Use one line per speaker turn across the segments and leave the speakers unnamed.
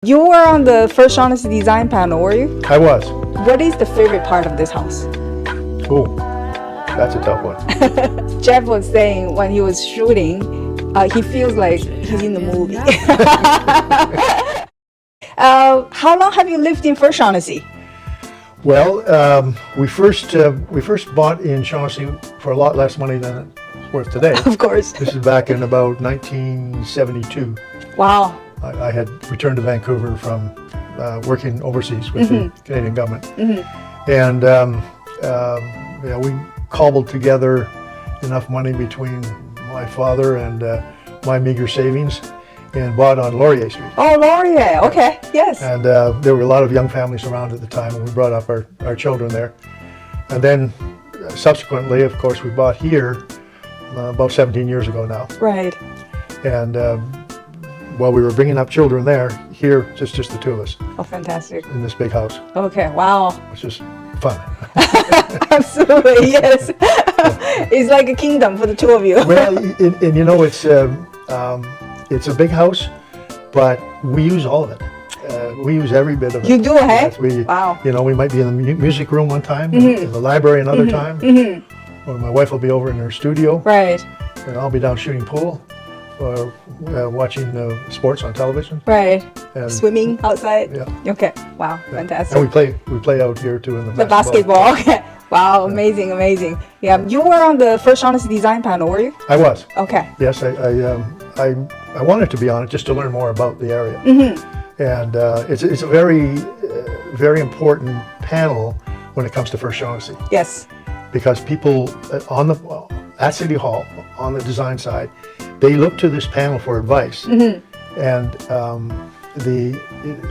You were on the first Shaughnessy design panel, were you?
I was.
What is the favorite part of this house?
Oh, that's a tough one.
Jeff was saying when he was shooting, he feels like he's in the movie. How long have you lived in First Shaughnessy?
Well, we first bought in Shaughnessy for a lot less money than it's worth today.
Of course.
This is back in about 1972.
Wow.
I had returned to Vancouver from working overseas with the Canadian government. And we cobbled together enough money between my father and my meager savings and bought on Laurier Street.
Oh, Laurier. Okay. Yes.
And there were a lot of young families around at the time, and we brought up our children there. And then subsequently, of course, we bought here about 17 years ago now.
Right.
And while we were bringing up children there, here it's just the two of us
Oh, fantastic.
in this big house,
Okay. Wow.
which is fun.
Absolutely. Yes. It's like a kingdom for the two of you.
Well, and you know, it's a big house, but we use all of it. We use every bit of it.
You do, hey?
Yes, we,
Wow.
You know, we might be in the music room one time, in the library another time, or my wife will be over in her studio,
Right.
and I'll be down shooting pool, or watching sports on television.
Right.
And,
Swimming outside.
Yeah.
Okay. Wow. Fantastic.
And we play out here too in
The basketball. Okay. Wow. Amazing. Amazing. Yeah. You were on the first Shaughnessy design panel, were you?
I was.
Okay.
Yes, I wanted to be on it just to learn more about the area. And it's a very important panel when it comes to First Shaughnessy,
Yes.
because people at City Hall on the design side, they look to this panel for advice. And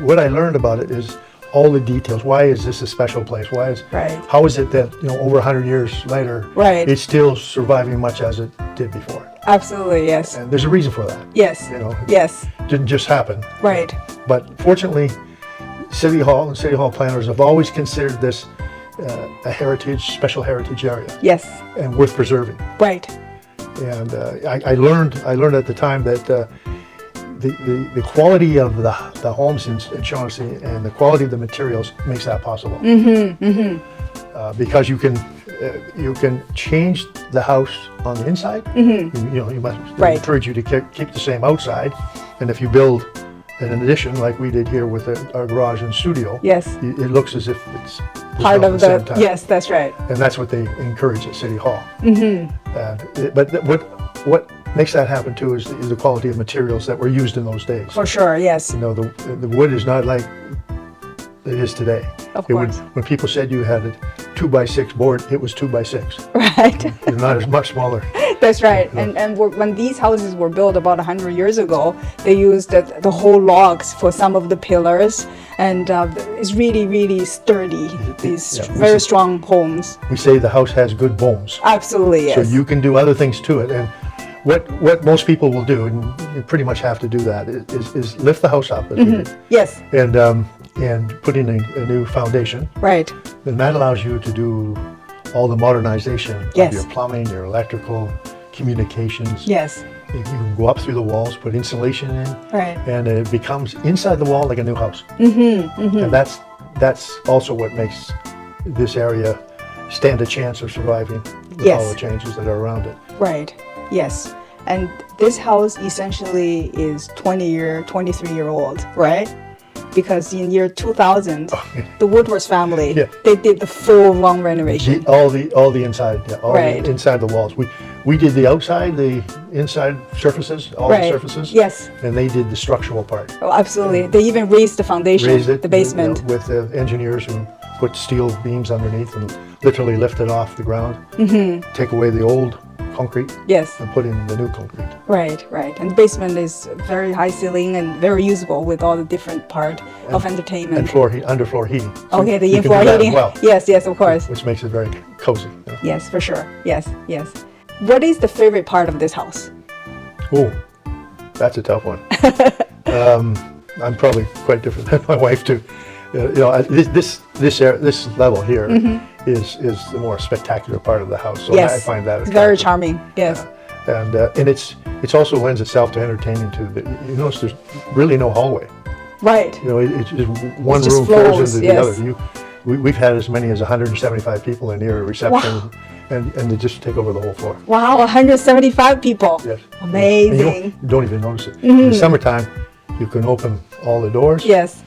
what I learned about it is all the details. Why is this a special place?
Right.
How is it that over 100 years later,
Right.
it's still surviving much as it did before?
Absolutely. Yes.
And there's a reason for that.
Yes. Yes.
It didn't just happen.
Right.
But fortunately, City Hall and City Hall planners have always considered this a special heritage area,
Yes.
and worth preserving.
Right.
And I learned at the time that the quality of the homes in Shaughnessy and the quality of the materials makes that possible. Because you can change the house on the inside. You must
Right.
encourage you to keep the same outside, and if you build an addition like we did here with our garage and studio,
Yes.
it looks as if it's
Part
built
of
at same time.
Yes, that's right.
And that's what they encourage at City Hall. But what makes that happen too is the quality of materials that were used in those days.
For sure. Yes.
You know, the wood is not like it is today.
Of course.
When people said you had a 2x6 board, it was 2x6.
Right.
It's not as much smaller.
That's right. And when these houses were built about 100 years ago, they used the whole logs for some of the pillars, and it's really, really sturdy. These very strong homes.
We say the house has good bones.
Absolutely, yes.
So you can do other things to it. And what most people will do, and you pretty much have to do that, is lift the house up, as we did,
Yes.
and put in a new foundation.
Right.
And that allows you to do all the modernization
Yes.
of your plumbing, your electrical, communications.
Yes.
You can go up through the walls, put insulation in,
Right.
and it becomes inside the wall like a new house. And that's also what makes this area stand a chance of surviving with
Yes.
all the changes that are around it.
Right. Yes. And this house essentially is 23-year-old, right? Because in year 2000, the Woodworth family, they did the full-on renovation.
All the inside,
Right.
the inside the walls. We did the outside, the inside surfaces, all the surfaces.
Yes.
And they did the structural part.
Oh, absolutely. They even raised the foundation,
Raised it,
the basement.
with the engineers who put steel beams underneath and literally lift it off the ground. Take away the old concrete.
Yes.
And put in the new concrete.
Right, right. And the basement is very high ceiling and very usable with all the different part of entertainment.
And underfloor heating. So
Okay, the
you can
in-floor
do that as
heating.
well,
Yes, of course.
which makes it very cozy.
Yes, for sure. Yes, yes. What is the favorite part of this house?
Oh, that's a tough one. I'm probably quite different than my wife too. This level here is the more spectacular part of the house. So
Yes.
I find that
It's very
attractive.
charming. Yes.
And it's also lends itself to entertaining too. But you notice there's really no hallway.
Right.
You know, it's just one
It just
room
flows,
flows into
yes.
the other. We've had as many as 175 people in here at reception,
Wow.
and they just take over the whole floor.
Wow, 175 people.
Yes.
Amazing.
And you don't even notice it. In the summertime, you can open all the doors,
Yes.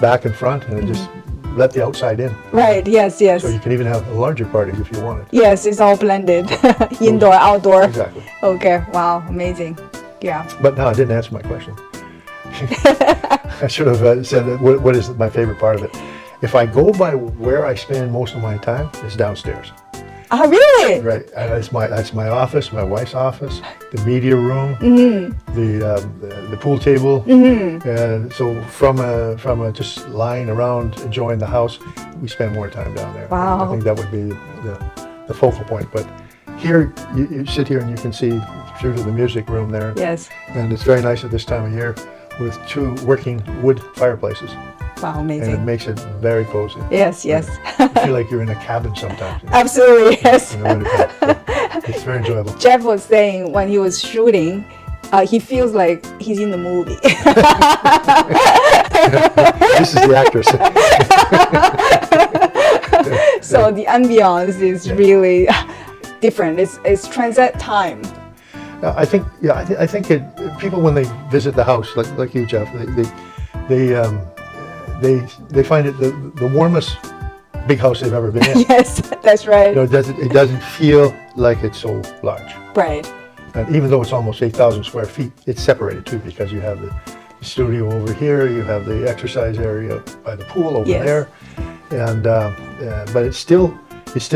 back and front, and it just let the outside in.
Right. Yes. Yes.
So you can even have a larger party if you wanted.
Yes, it's all blended. Indoor, outdoor.
Exactly.
Okay. Wow. Amazing. Yeah.
But no, I didn't answer my question. I should have said that what is my favorite part of it. If I go by where I spend most of my time, it's downstairs.
Oh, really?
Right, and that's my office, my wife's office, the media room, the pool table. So from just lying around enjoying the house, we spend more time down there.
Wow.
I think that would be the focal point. But here, you sit here and you can see through to the music room there.
Yes.
And it's very nice at this time of year with 2 working wood fireplaces.
Wow.
And it
Amazing.
makes it very cozy.
Yes. Yes.
You feel like you're in a cabin sometimes. You know,
Absolutely. Yes.
in a winter time. So it's very enjoyable.
Jeff was saying when he was shooting, he feels like he's in the movie.
This is the actress.
So the ambiance is really different. It's transit time.
I think people when they visit the house, like you, Jeff, they find it the warmest big house they've ever been in.
Yes, that's right.
You know, it doesn't feel like it's so large.
Right.
And even though it's almost 8,000 square feet, it's separated too because you have the studio over here, you have the exercise area by the pool over
Yes.
there, and but it still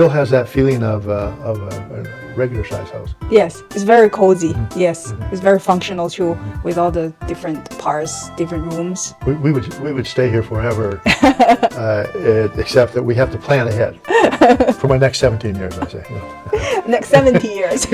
has that feeling of a regular size house.
Yes, it's very cozy. Yes, it's very functional too, with all the different parts, different rooms.
We would stay here forever, except that we have to plan ahead for my next 17 years. I say.
Next 70 years.